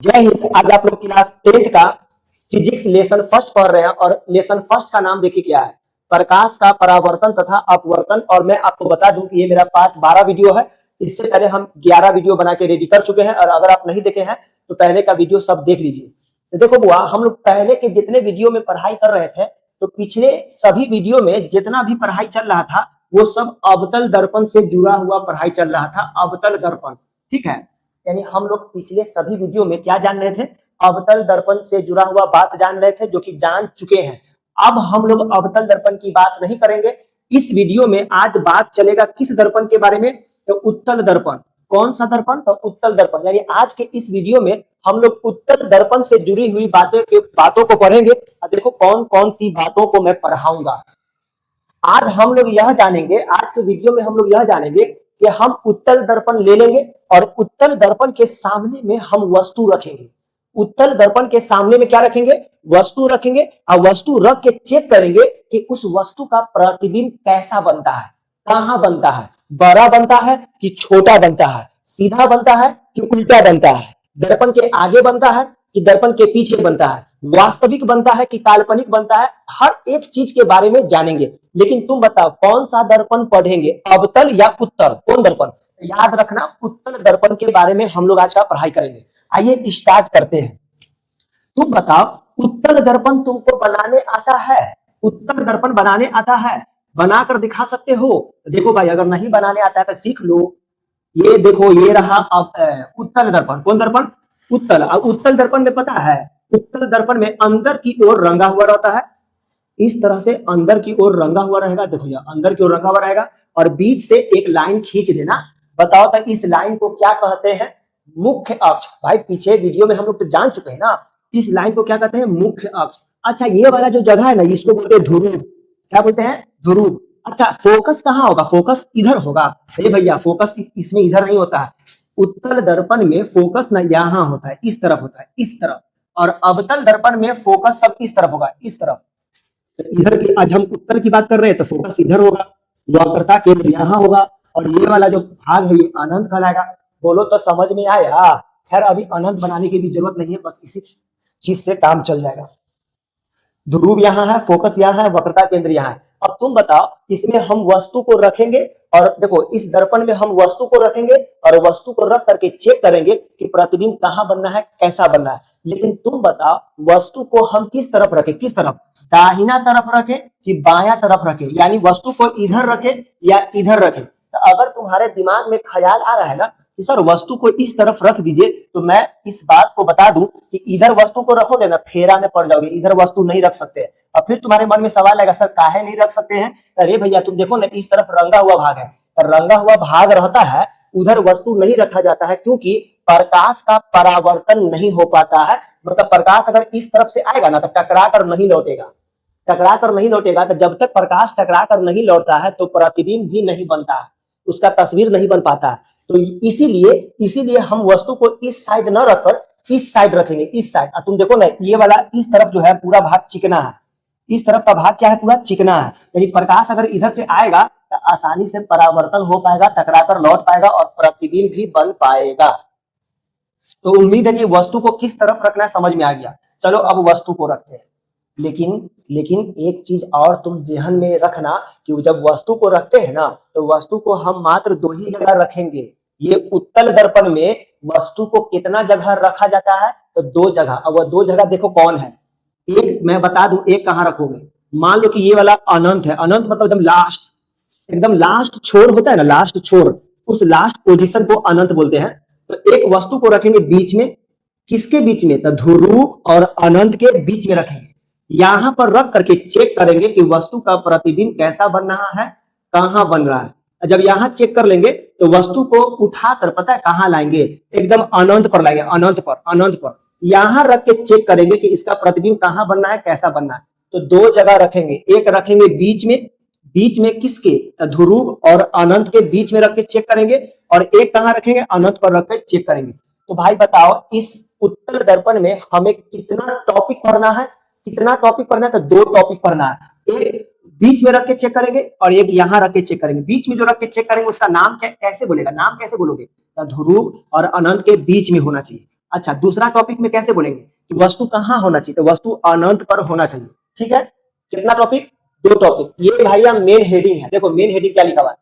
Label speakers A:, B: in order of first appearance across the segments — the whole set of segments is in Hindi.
A: जय हिंद। आज आप लोग क्लास 10th का फिजिक्स लेसन फर्स्ट पढ़ रहे हैं और लेसन फर्स्ट का नाम देखिए क्या है, प्रकाश का परावर्तन तथा अपवर्तन। और मैं आपको बता दूं कि ये मेरा पार्ट 12 वीडियो है। इससे पहले हम 11 वीडियो बना के रेडी कर चुके हैं और अगर आप नहीं देखे हैं तो पहले का वीडियो सब देख लीजिए। तो देखो बुआ, हम लोग पहले के जितने वीडियो में पढ़ाई कर रहे थे तो पिछले सभी वीडियो में जितना भी पढ़ाई चल रहा था वो सब अवतल दर्पण से जुड़ा हुआ पढ़ाई चल रहा था। अवतल दर्पण, ठीक है। यानी हम लोग पिछले सभी वीडियो में क्या जान रहे थे, अवतल दर्पण से जुड़ा हुआ बात जान रहे थे, जो कि जान चुके हैं। अब हम लोग अवतल दर्पण की बात नहीं करेंगे इस वीडियो में। आज बात चलेगा किस दर्पण के बारे में, तो उत्तल दर्पण। कौन सा दर्पण, तो उत्तल दर्पण। यानी आज के इस वीडियो में हम लोग उत्तल दर्पण से जुड़ी हुई बातों को पढ़ेंगे। देखो कौन कौन सी बातों को मैं पढ़ाऊंगा आज हम लोग यह जानेंगे। आज के वीडियो में हम लोग यह जानेंगे कि हम उत्तल दर्पण ले लेंगे और उत्तल दर्पण के सामने में हम वस्तु रखेंगे। उत्तल दर्पण के सामने में क्या रखेंगे, वस्तु रखेंगे और वस्तु रख के चेक करेंगे कि उस वस्तु का प्रतिबिंब कैसा बनता है, कहां बनता है, बड़ा बनता है कि छोटा बनता है, सीधा बनता है कि उल्टा बनता है, दर्पण के आगे बनता है कि दर्पण के पीछे बनता है, वास्तविक बनता है कि काल्पनिक बनता है। हर एक चीज के बारे में जानेंगे। लेकिन तुम बताओ कौन सा दर्पण पढ़ेंगे, अवतल या उत्तल, कौन दर्पण? याद रखना, उत्तल दर्पण के बारे में हम लोग आज का पढ़ाई करेंगे। आइए स्टार्ट करते हैं। तुम बताओ उत्तल दर्पण तुमको बनाने आता है? उत्तल दर्पण बनाने आता है? बनाकर दिखा सकते हो? देखो भाई, अगर नहीं बनाने आता है तो सीख लो। ये देखो, ये रहा उत्तल दर्पण। कौन दर्पण? उत्तल। अब उत्तल दर्पण में पता है, उत्तल दर्पण में अंदर की ओर रंगा हुआ रहता है। इस तरह से अंदर की ओर रंगा हुआ रहेगा। देखो ये अंदर की ओर रंगा हुआ रहेगा और बीच से एक लाइन खींच देना। बताओ तो इस लाइन को क्या कहते हैं? मुख्य अक्ष। भाई पीछे वीडियो में हम लोग तो जान चुके हैं ना, इस लाइन को क्या कहते हैं? मुख्य अक्ष। अच्छा, ये वाला जो जगह है ना, इसको बोलते हैं ध्रुव। क्या बोलते हैं? ध्रुव। अच्छा, फोकस कहाँ होगा? फोकस इधर होगा। अरे भैया, फोकस इसमें इधर नहीं होता है। उत्तल दर्पण में फोकस ना यहाँ होता है, इस तरफ होता है, इस तरफ। और अवतल दर्पण में फोकस सब इस तरफ होगा, इस तरफ। तो इधर की, आज हम उत्तर की बात कर रहे हैं तो फोकस इधर होगा, वक्रता केंद्र यहाँ होगा और ये वाला जो भाग है ये अनंत कहलाएगा। बोलो तो समझ में आया? खैर अभी अनंत बनाने की भी जरूरत नहीं है, बस इसी चीज से काम चल जाएगा। ध्रुव यहाँ है, फोकस यहाँ है, वक्रता केंद्र यहाँ है। अब तुम बताओ, इसमें हम वस्तु को रखेंगे और देखो इस दर्पण में हम वस्तु को रखेंगे और वस्तु को रख करके चेक करेंगे कि प्रतिबिंब कहाँ बनना है, कैसा बनना है। लेकिन तुम बताओ वस्तु को हम किस तरफ रखें? किस तरफ? दाहिना तरफ रखें कि बायां तरफ रखें? यानी वस्तु को इधर रखें या इधर रखें? तो अगर तुम्हारे दिमाग में ख्याल आ रहा है ना कि सर वस्तु को इस तरफ रख दीजिए, तो मैं इस बात को बता दूं कि इधर वस्तु को रखोगे ना फेरा में पड़ जाओगे, इधर वस्तु नहीं रख सकते। और फिर तुम्हारे मन में सवाल आएगा, सर काहे नहीं रख सकते हैं? अरे भैया तुम देखो ना, इस तरफ रंगा हुआ भाग है, रंगा हुआ भाग रहता है, उधर वस्तु नहीं रखा जाता है क्योंकि प्रकाश का परावर्तन नहीं हो पाता है। मतलब प्रकाश अगर इस तरफ से आएगा ना तो टकरा कर नहीं लौटेगा, टकरा कर नहीं लौटेगा। तो जब तक प्रकाश टकरा कर नहीं लौटता है तो प्रतिबिंब भी नहीं बनता है, उसका तस्वीर नहीं बन पाता है। तो इसीलिए हम वस्तु को इस साइड न रखकर इस साइड रखेंगे, इस साइड। और तुम देखो ना, ये वाला इस तरफ जो है पूरा भाग चिकना है, इस तरफ का भाग क्या है? पूरा चिकना है। यानी प्रकाश अगर इधर से आएगा तो आसानी से परावर्तन हो पाएगा, टकरा कर लौट पाएगा और प्रतिबिंब भी बन पाएगा। तो उम्मीद है कि वस्तु को किस तरफ रखना समझ में आ गया। चलो अब वस्तु को रखते हैं। लेकिन एक चीज और तुम ध्यान में रखना कि जब वस्तु को रखते हैं ना तो वस्तु को हम मात्र 2 ही जगह रखेंगे। ये उत्तल दर्पण में वस्तु को कितना जगह रखा जाता है? तो 2 जगह। और वह 2 जगह देखो कौन है। एक मैं बता दूं, एक कहां रखोगे? मान लो कि ये वाला अनंत है। अनंत मतलब एकदम लास्ट छोर होता है ना, लास्ट छोर, उस लास्ट पोजीशन को अनंत बोलते हैं। तो एक वस्तु को रखेंगे बीच में। किसके बीच में? तो ध्रुव और अनंत के बीच में रखेंगे। यहां पर रख करके चेक करेंगे कि वस्तु का प्रतिबिंब कैसा बन रहा है, कहां बन रहा है। जब यहां चेक कर लेंगे तो वस्तु को उठाकर पता है कहां लाएंगे? एकदम अनंत पर लाएंगे, अनंत पर। यहां रख के चेक करेंगे कि इसका प्रतिबिंब कहां बनना है, कैसा बनना है। तो 2 जगह रखेंगे। एक रखेंगे बीच में किसके? ध्रुव और अनंत के बीच में रख के चेक करेंगे। और एक कहां रखेंगे? अनंत पर रख के चेक करेंगे। तो भाई बताओ इस उत्तल दर्पण में हमें कितना टॉपिक पढ़ना है? कितना टॉपिक पढ़ना है? तो 2 टॉपिक पढ़ना है। एक बीच में रख के चेक करेंगे और एक यहां रख के चेक करेंगे। बीच में जो रख के चेक करेंगे उसका नाम कैसे बोलेगा? नाम कैसे बोलोगे? तो ध्रुव और अनंत के बीच में होना चाहिए। अच्छा, दूसरा टॉपिक में कैसे बोलेंगे कि वस्तु कहाँ होना चाहिए, तो वस्तु अनंत पर होना चाहिए। ठीक है, कितना टॉपिक, 2 टॉपिक। ये भैया मेन हेडिंग है, देखो मेन हेडिंग क्या लिखा हुआ है,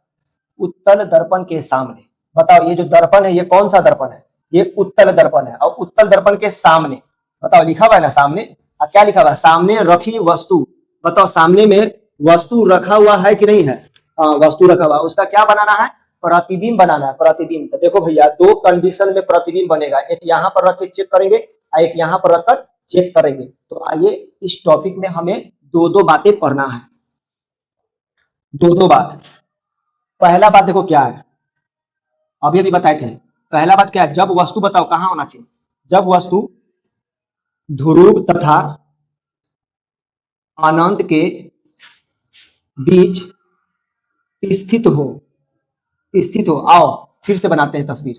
A: उत्तल दर्पण के सामने। बताओ ये जो दर्पण है ये कौन सा दर्पण है, ये उत्तल दर्पण है, और उत्तल दर्पण के सामने बताओ लिखा हुआ है ना सामने, और क्या लिखा हुआ है, सामने रखी वस्तु। बताओ सामने में वस्तु रखा हुआ है कि नहीं है, वस्तु रखा हुआ है, उसका क्या बनाना है, प्रतिबिंब बनाना है, प्रतिबिंब। तो देखो भैया 2 कंडीशन में प्रतिबिंब बनेगा, एक यहाँ पर रख के चेक करेंगे और एक यहाँ पर रखकर चेक करेंगे। तो आइए इस टॉपिक में हमें 2 बातें पढ़ना है, 2 बात। पहला बात देखो क्या है, अभी अभी बताए थे, पहला बात क्या है, जब वस्तु बताओ कहाँ होना चाहिए, जब वस्तु ध्रुव तथा अनंत के बीच स्थित हो, स्थित हो। आओ फिर से बनाते हैं तस्वीर।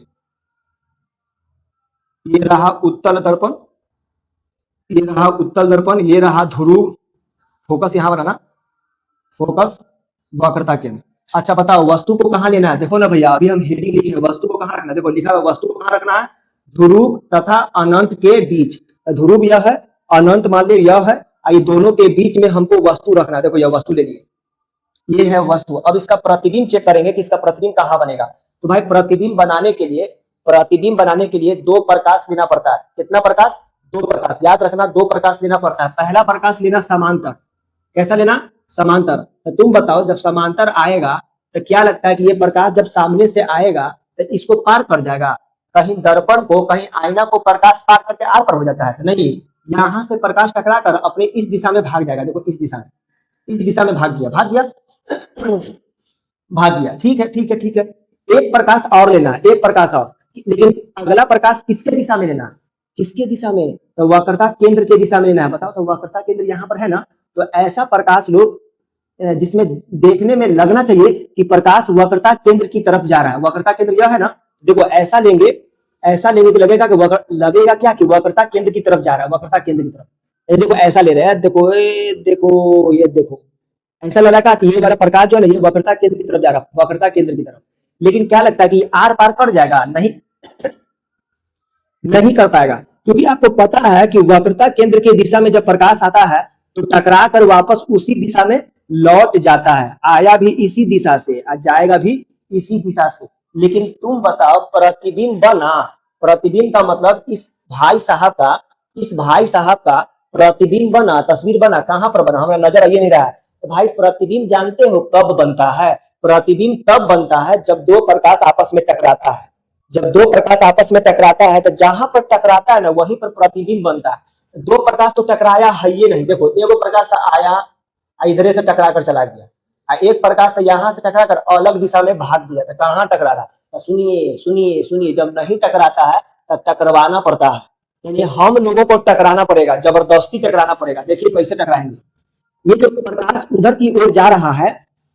A: ये रहा उत्तल दर्पण, ये रहा उत्तल दर्पण, ये रहा ध्रुव, फोकस यहां बनाना, फोकस वक्रता केंद्र। अच्छा बताओ वस्तु को कहां लेना है, देखो ना भैया अभी हम हेडिंग लिखे, वस्तु को कहां रखना है, देखो लिखा है वस्तु को कहां रखना है, ध्रुव तथा अनंत के बीच। ध्रुव यह है, अनंत मान ली यह है, ये दोनों के बीच में हमको वस्तु रखना है। देखो यह वस्तु ले लिए, ये है वस्तु। अब इसका प्रतिबिंब चेक करेंगे कि इसका प्रतिबिंब कहां बनेगा। तो भाई प्रतिबिंब बनाने के लिए, प्रतिबिंब बनाने के लिए 2 प्रकाश लेना पड़ता है। कितना प्रकाश, 2 प्रकाश, याद रखना 2 प्रकाश लेना पड़ता है। पहला प्रकाश लेना समांतर, कैसा लेना, समांतर। तो तुम बताओ जब समांतर आएगा तो क्या लगता है कि ये प्रकाश जब सामने से आएगा तो इसको पार कर जाएगा, कहीं दर्पण को, कहीं आईना को प्रकाश पार करके आर पर हो जाता है, नहीं, यहां से प्रकाश टकरा कर अपने इस दिशा में भाग जाएगा। देखो इस दिशा में, इस दिशा में भाग गया, भाग गया, भाग गया। ठीक है ठीक है ठीक है, एक प्रकाश और लेना है, एक प्रकाश और, लेकिन अगला प्रकाश किसके दिशा में लेना, किसके दिशा में, तो वक्रता केंद्र के दिशा में लेना है। बताओ तो वक्रता केंद्र यहाँ पर है ना, तो ऐसा प्रकाश लो जिसमें देखने में लगना चाहिए कि प्रकाश वक्रता केंद्र की तरफ जा रहा है। वक्रता केंद्र यह है ना, देखो ऐसा लेंगे, ऐसा लेंगे तो लगेगा कि लगेगा क्या कि वक्रता केंद्र की तरफ जा रहा है, वक्रता केंद्र की तरफ। ये देखो ऐसा ले रहे हैं, देखो देखो ये देखो, ऐसा लगा कि ये वाला प्रकाश जो है ना ये वक्रता केंद्र की तरफ जा रहा है, वक्रता केंद्र की तरफ। लेकिन क्या लगता है कि आर पार कर जाएगा, नहीं, नहीं कर पाएगा, क्योंकि आपको पता है कि वक्रता केंद्र की दिशा में जब प्रकाश आता है तो टकरा कर वापस उसी दिशा में लौट जाता है, आया भी इसी दिशा से और जाएगा भी इसी दिशा से। लेकिन तुम बताओ प्रतिबिंब बना, प्रतिबिंब का मतलब इस भाई साहब का, इस भाई साहब का प्रतिबिंब बना, तस्वीर बना, कहां पर बना, हमें नजर आ ही नहीं रहा है। तो भाई प्रतिबिंब जानते हो कब बनता है, प्रतिबिंब तब बनता है जब 2 प्रकाश आपस में टकराता है। जब 2 प्रकाश आपस में टकराता है तो जहां पर टकराता है ना वहीं पर प्रतिबिंब बनता है। 2 प्रकाश तो टकराया है ये नहीं, देखो एगो प्रकाश तो आया इधरे से टकरा कर चला गया, एक प्रकाश तो यहाँ से टकरा कर अलग दिशा में भाग दिया, तो कहाँ टकरा रहा, तो सुनिए सुनिए सुनिए, जब नहीं टकराता है तब टकरवाना पड़ता है, यानी हम लोगों को टकराना पड़ेगा, जबरदस्ती टकराना पड़ेगा। देखिए कैसे टकराएंगे, ये जो प्रकाश उधर की ओर जा रहा है,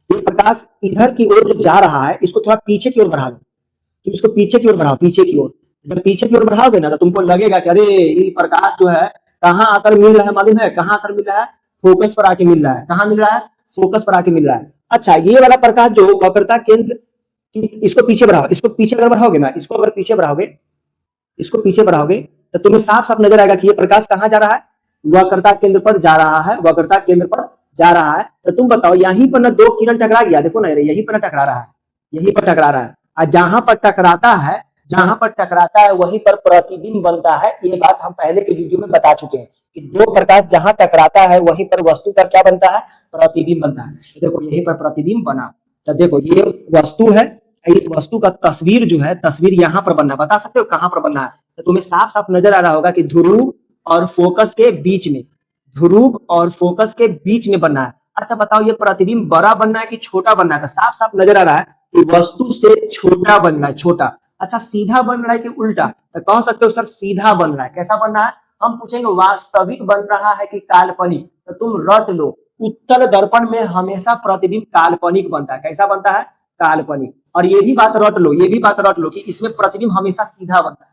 A: ये प्रकाश इधर की ओर जो जा रहा है इसको थोड़ा पीछे की ओर बढ़ा दो, तो इसको पीछे की ओर बढ़ाओ, पीछे की ओर। जब पीछे की ओर बढ़ाओगे ना तो तुमको लगेगा कि अरे ये प्रकाश जो है कहाँ आकर मिल रहा है, मालूम है कहाँ आकर मिल रहा है, फोकस पर आके मिल रहा है। कहाँ मिल रहा है, फोकस पर आके मिल रहा है। अच्छा ये वाला प्रकाश जो वक्रता केंद्र, इसको पीछे बढ़ाओ, इसको पीछे अगर बढ़ाओगे ना, इसको अगर पीछे बढ़ाओगे, इसको पीछे बढ़ाओगे तो तुम्हें साफ साफ नजर आएगा कि ये प्रकाश कहाँ जा रहा है, वक्रता केंद्र पर जा रहा है, वक्रता केंद्र पर जा रहा है। तो तुम बताओ यहीं पर ना 2 किरण टकरा गया, देखो ना यहीं पर टकरा रहा है, यहीं पर टकरा रहा है, और जहां पर टकराता है, जहां पर टकराता है वहीं पर प्रतिबिंब बनता है। ये बात हम पहले के वीडियो में बता चुके हैं कि 2 प्रकाश जहां टकराता है वहीं पर वस्तु का क्या बनता है, प्रतिबिंब बनता है। तो देखो यहीं पर प्रतिबिंब बना, तो देखो ये वस्तु है, इस वस्तु का तस्वीर जो है, तस्वीर यहाँ पर बनना, बता सकते हो कहां पर बनना है, तो तुम्हें साफ साफ नजर आ रहा होगा कि ध्रुव और फोकस के बीच में, ध्रुव और फोकस के बीच में बनना है। अच्छा बताओ ये प्रतिबिंब बड़ा बनना है कि छोटा बनना है, तो साफ साफ नजर आ रहा है कि वस्तु से छोटा बनना है, छोटा। अच्छा सीधा बन रहा है कि उल्टा, तो कह सकते हो सर सीधा बन रहा है। कैसा बन रहा है, हम पूछेंगे वास्तविक बन रहा है कि काल्पनिक, तो तुम रट लो उत्तल दर्पण में हमेशा प्रतिबिंब काल्पनिक बनता है। कैसा बनता है, काल्पनिक। और ये भी बात रट लो, ये भी बात रट लो कि इसमें प्रतिबिंब हमेशा सीधा बनता है।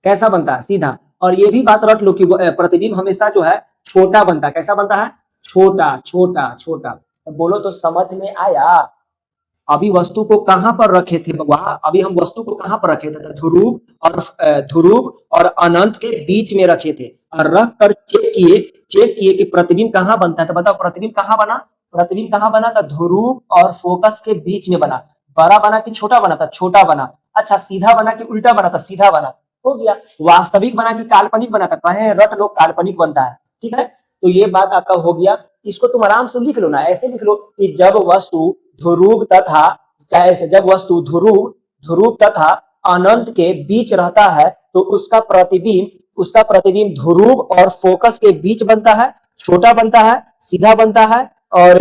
A: कैसा बनता है, सीधा। और ये भी बात रट लो कि प्रतिबिंब हमेशा जो है छोटा बनता है। कैसा बनता है, छोटा छोटा छोटा। तो बोलो तो समझ में आया, अभी वस्तु को कहां पर रखे थे वहां, अभी हम वस्तु को कहां पर रखे थे, तो ध्रुव और अनंत के बीच में रखे थे और रख कर चेक किए कि प्रतिबिंब कहां बनता है। तो बताओ प्रतिबिंब कहां बना, प्रतिबिंब कहां बना, तो ध्रुव और फोकस के बीच में बना। बड़ा बना कि छोटा बना, था छोटा बना। अच्छा सीधा बना कि उल्टा बना, था सीधा बना। हो गया। वास्तविक बना कि काल्पनिक बना, था कहे रट लो काल्पनिक बनता है। ठीक है, तो ये बात आपका हो गया। इसको तुम आराम से लिख लो ना, ऐसे लिख लो कि जब वस्तु ध्रुव तथा जब वस्तु ध्रुव तथा अनंत के बीच रहता है तो उसका प्रतिबिंब ध्रुव और फोकस के बीच बनता है, छोटा बनता है, सीधा बनता है और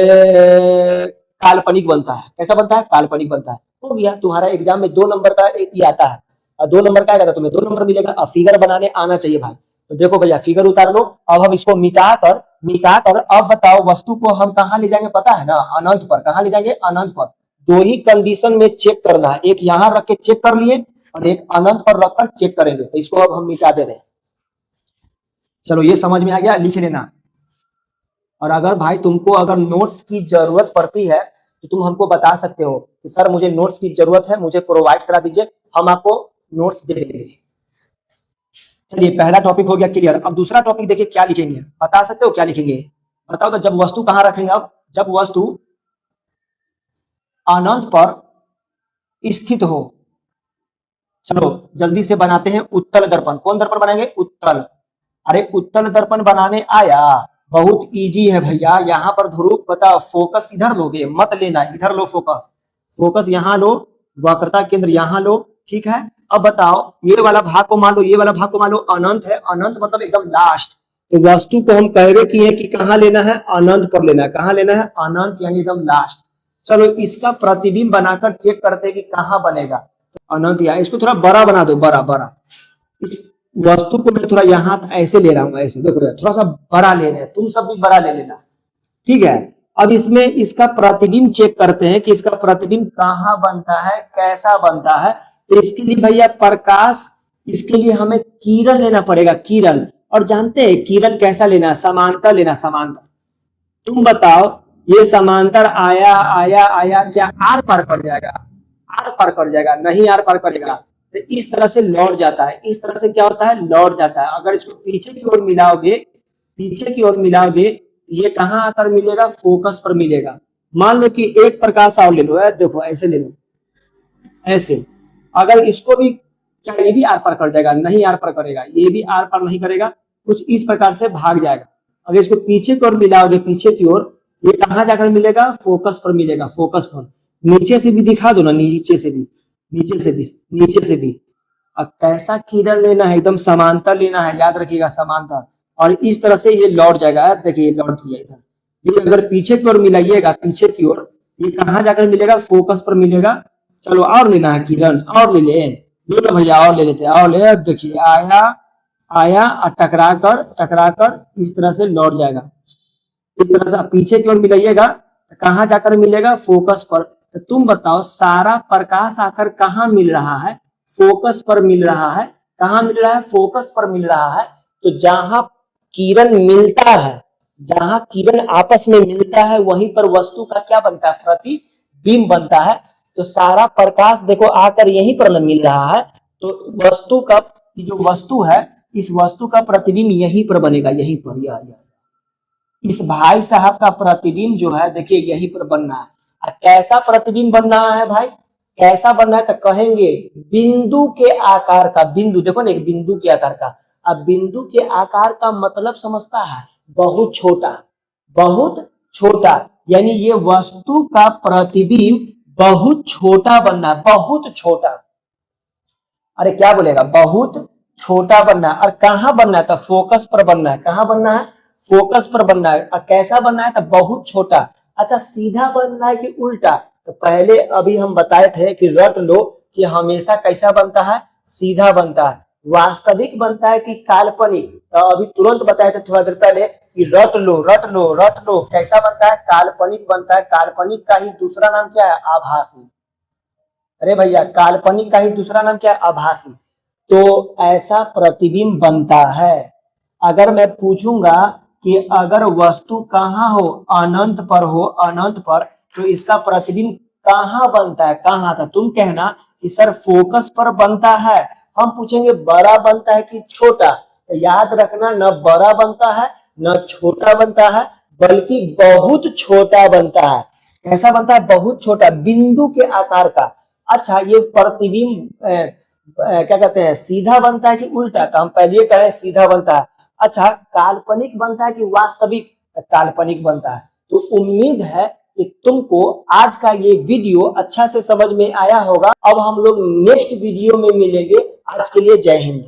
A: काल्पनिक बनता है। कैसा बनता है, काल्पनिक बनता है। हो गया। तुम्हारा एग्जाम में 2 नंबर का ये आता है और 2 नंबर का आएगा तो तुम्हें 2 नंबर मिलेगा। अब फिगर बनाने आना चाहिए भाई। तो देखो भैया फिगर उतार लो। अब हम इसको मिटाकर अब बताओ वस्तु को हम कहां ले जाएंगे, पता है ना, अनंत पर। कहां ले जाएंगे, अनंत पर। दो ही कंडीशन में चेक करना है, एक यहां रख के चेक कर लिए और एक अनंत पर रखकर चेक करेंगे। तो इसको अब हम मिटा दे रहे हैं। चलो ये समझ में आ गया, लिख लेना। और अगर भाई तुमको अगर नोट्स की जरूरत पड़ती है तो तुम हमको बता सकते हो कि सर मुझे नोट्स की जरूरत है, मुझे प्रोवाइड करा दीजिए, हम आपको नोट्स दे देंगे। चलिए पहला टॉपिक हो गया क्लियर। अब दूसरा टॉपिक देखिए क्या लिखेंगे, बता सकते हो क्या लिखेंगे, बताओ। तो जब वस्तु कहां रखेंगे, अब जब वस्तु अनंत पर स्थित हो। चलो जल्दी से बनाते हैं उत्तल दर्पण। कौन दर्पण बनाएंगे, उत्तल। अरे उत्तल दर्पण बनाने आया, बहुत इजी है भैया। यहाँ पर ध्रुव बताओ, फोकस इधर लोगे, मत लेना, इधर लो फोकस। फोकस यहाँ लो, वक्रता केंद्र यहाँ लो। ठीक है, अब बताओ ये वाला भाग को मान लो, ये वाला भाग को मान लो अनंत है। अनंत मतलब एकदम लास्ट। तो वस्तु को हम कह रहे किए कि कहाँ लेना है, अनंत पर लेना है। कहाँ लेना है, अनंत यानी एकदम लास्ट। चलो इसका प्रतिबिंब बनाकर चेक करते हैं कि कहाँ बनेगा। तो अनंत या इसको थोड़ा बड़ा बना दो, बड़ा बड़ा। इस वस्तु को मैं थोड़ा यहाँ ऐसे ले रहा हूँ, ऐसे देखो थोड़ा सा बड़ा ले रहे हैं, तुम सब भी बड़ा ले लेना। ठीक है, अब इसमें इसका प्रतिबिंब चेक करते हैं कि इसका प्रतिबिंब कहाँ बनता है, कैसा बनता है। तो इसके लिए भैया प्रकाश, इसके लिए हमें किरण लेना पड़ेगा, किरण। और जानते हैं किरण कैसा लेना, समांतर लेना, समांतर। तुम बताओ ये समांतर आया आया आया, क्या आर पार कर जाएगा, आर पार कर जाएगा, नहीं आर पार करेगा। तो इस तरह से लौट जाता है, इस तरह से क्या होता है, लौट जाता है। अगर इसको पीछे की ओर मिलाओगे, पीछे की ओर मिलाओगे, ये कहां आकर मिलेगा, फोकस पर मिलेगा। मान लो कि एक प्रकाश और ले लो, देखो ऐसे ले लो, ऐसे। अगर इसको भी, क्या ये भी आर पार कर जाएगा, नहीं आर पार करेगा, ये भी आर पार नहीं करेगा, कुछ इस प्रकार से भाग जाएगा। अगर इसको पीछे की ओर मिलाओगे, पीछे की ओर, ये कहां जाकर मिलेगा, फोकस पर मिलेगा, फोकस पर। नीचे से भी दिखा दो ना, नीचे से भी, नीचे से भी, नीचे से भी। अब कैसा किरण लेना है, एकदम समांतर लेना है, याद रखिएगा समांतर। और इस तरह से ये लौट जाएगा, देखिए लौट गया इधर। ये अगर पीछे की ओर मिलाइएगा, पीछे की ओर, ये कहां जाकर मिलेगा, फोकस पर मिलेगा। चलो और लेना है किरण, और ले ले लो भैया, और ले लेते हैं, और ले। देखिए आया आया और टकरा कर इस तरह से लौट जाएगा। इस तरह से पीछे की ओर मिलाइएगा तो कहां जाकर मिलेगा, फोकस पर। तो तुम बताओ सारा प्रकाश आकर कहां मिल रहा है, फोकस पर मिल रहा है। कहां मिल रहा है, फोकस पर मिल रहा है। तो जहां किरण मिलता है, जहां किरण आपस में मिलता है, वहीं पर वस्तु का क्या बनता है, प्रतिबिंब बनता है। तो सारा प्रकाश देखो आकर यहीं पर मिल रहा है। तो वस्तु का, जो वस्तु है, इस वस्तु का प्रतिबिंब यहीं पर बनेगा, यहीं पर। यह इस भाई साहब का प्रतिबिंब जो है देखिए यहीं पर बनना है। कैसा प्रतिबिंब बन रहा है भाई, कैसा बनना है, तो कहेंगे बिंदु के आकार का। बिंदु देखो ना, एक बिंदु के आकार का। अब बिंदु के आकार का मतलब समझता है, बहुत छोटा, बहुत छोटा। यानी ये वस्तु का प्रतिबिंब बहुत छोटा बनना है, बहुत छोटा। अरे क्या बोलेगा, बहुत छोटा बनना है। और कहां बनना है, तो फोकस पर बनना है। कहां बनना है, फोकस पर बनना है। और कैसा बनना है, तो बहुत छोटा। अच्छा सीधा बनना है कि उल्टा, तो पहले अभी हम बताए थे कि रट लो कि हमेशा कैसा बनता है, सीधा बनता है। वास्तविक बनता है कि काल्पनिक, तो अभी तुरंत बताए थे थोड़ा देर पहले कि रट लो रट लो रट लो, कैसा बनता है, काल्पनिक बनता है। काल्पनिक का ही दूसरा नाम क्या है, आभासी। अरे भैया काल्पनिक का ही दूसरा नाम क्या है, आभासी। तो ऐसा प्रतिबिंब बनता है। अगर मैं पूछूंगा कि अगर वस्तु कहां हो, अनंत पर हो, अनंत पर, तो इसका प्रतिबिंब कहाँ बनता है, कहाँ था, तुम कहना कि सर फोकस पर बनता है। हम पूछेंगे बड़ा बनता है कि छोटा, तो याद रखना न बड़ा बनता है न छोटा बनता है, बल्कि बहुत छोटा बनता है। कैसा बनता है? बहुत छोटा, बिंदु के आकार का। अच्छा, ये प्रतिबिंब क्या कहते हैं, सीधा बनता है कि उल्टा? तो हम पहले कहें सीधा बनता है। अच्छा, काल्पनिक बनता है कि वास्तविक? तो काल्पनिक बनता है। तो उम्मीद है कि तुमको आज का ये वीडियो अच्छा से समझ में आया होगा। अब हम लोग नेक्स्ट वीडियो में मिलेंगे। आज के लिए जय हिंद।